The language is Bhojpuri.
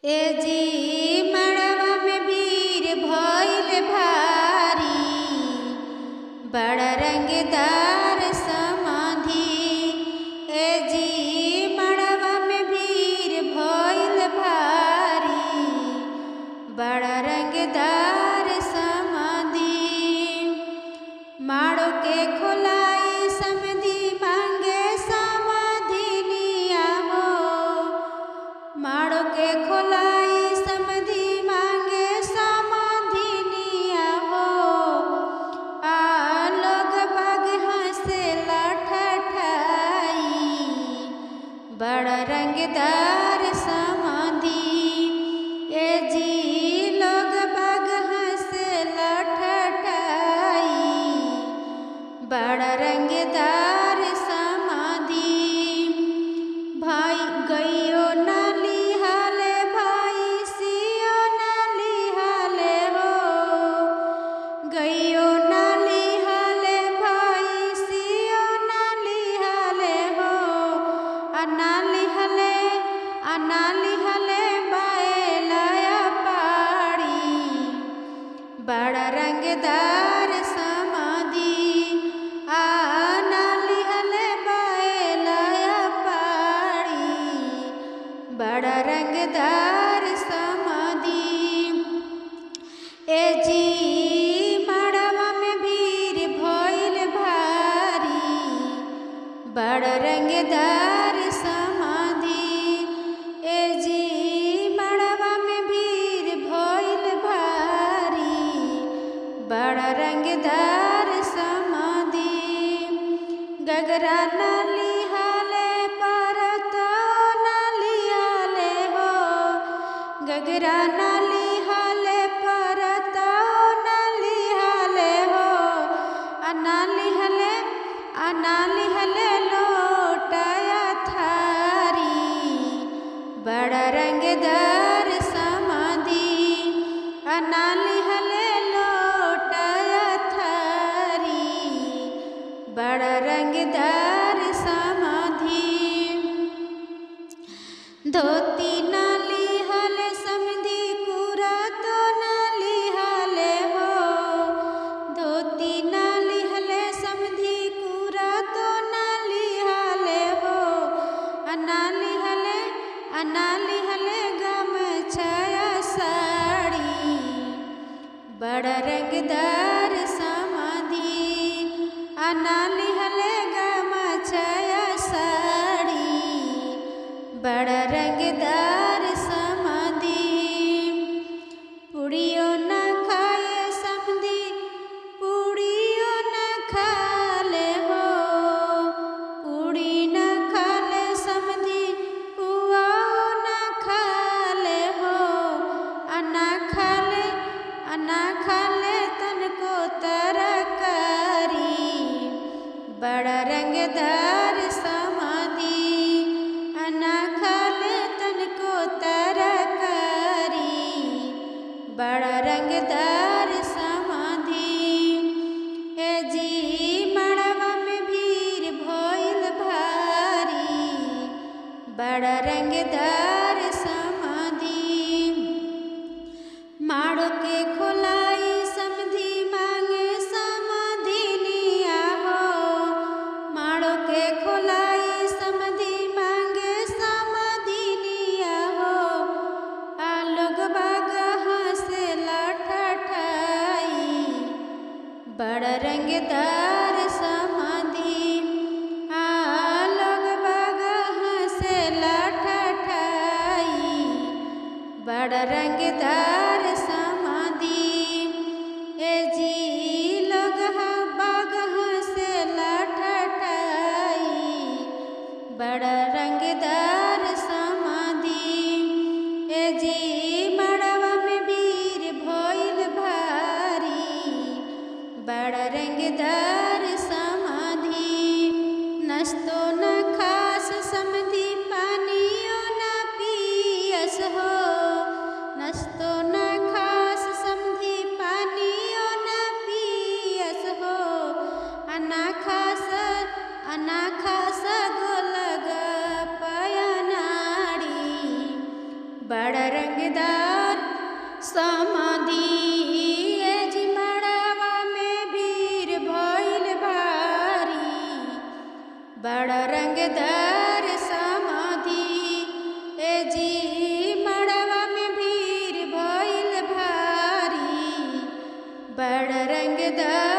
ए जी मड़वा में वीर भइल भारी, बड़ा रंगदार समाधि। ए जी मड़वा में वीर भइल भारी, बड़ा रंगदार समाधि। माड़ो के खोलाई समधि मांगे समाधि लिया हो, माड़ो के खोलाई समधि मांगे समाधि लिया हो। आ लोग बाग हंसे लठठाई, बड़ा रंगदार समाधि। ए जी लोग बाग हंसे लठठाई, बड़ा रंगदार समाधि। भाई गइयो न लिहाले भाई सियो न लिहाले हो, गइयो न लिहाले भाई सियो न लिहाले हो। अना लिहाले बाएलाया पाड़ी, बड़ा रंगदार समाधि। आना लिहाले बाएलाया पाड़ी, बड़ा रंगदार समाधि। ए जी मड़वा में वीर भइल भारी, बड़ा रंगदार समाधि। ए जी मड़वा में वीर भइल भारी, बड़ा रंगदार समाधि। गगरा न लिहाले परतो न लिहाले हो, गगरा न लिहाले परतो न लिहाले हो। अना लिहाले लोटाया थारी, बड़ा रंगदार समाधि। अना लिहाले लोटाया थारी, बड़ा रंगदार समाधि। धोती न लिहाले समधि कुरा तो न लिहाले हो, धोती न लिहाले समधि कुरा तो न लिहाले हो। अना लिहाले गमछाया साड़ी, बड़ा रंगदार समाधि। अना लिहाले गमछाया साड़ी, बड़ा रंगदार समाधि। पुड़ियो न खाए समधि पुड़ियो न खाले हो, पुड़ी न खाले समधि पुआओ न खाले हो। अना खाले तनको तरकारी, बड़ा रंगदार समाधि। अना खाले तनको तरकारी, बड़ा रंगदार समाधि। ए जी मड़वा में वीर भइल भारी, बड़ा रंगदार समाधि। माड़ो के खोलाई समधि मांगे समाधि लिया हो, माड़ो के खोलाई समधि मांगे समाधि लिया हो। आ लोग बाग हंसे लठठाई, बड़ा रंगदार समाधि। आ लोग बाग हंसे लठठाई, बड़ा रंगदार समाधि। ए जी लोग बाग हंसे लठठाई, बड़ा रंगदार समाधि। ए जी मड़वा में वीर भइल भारी, बड़ा रंगदार समाधि। नस्तो न खास समधि पानियो न पियस हो, नस्तो न खास बड़ा रंगदार समाधि ए जी मड़वा में भीड़ भइल भारी बड़ा रंगदार समाधि ए जी मड़वा में भीड़ भइल भारी बड़ा रंगदार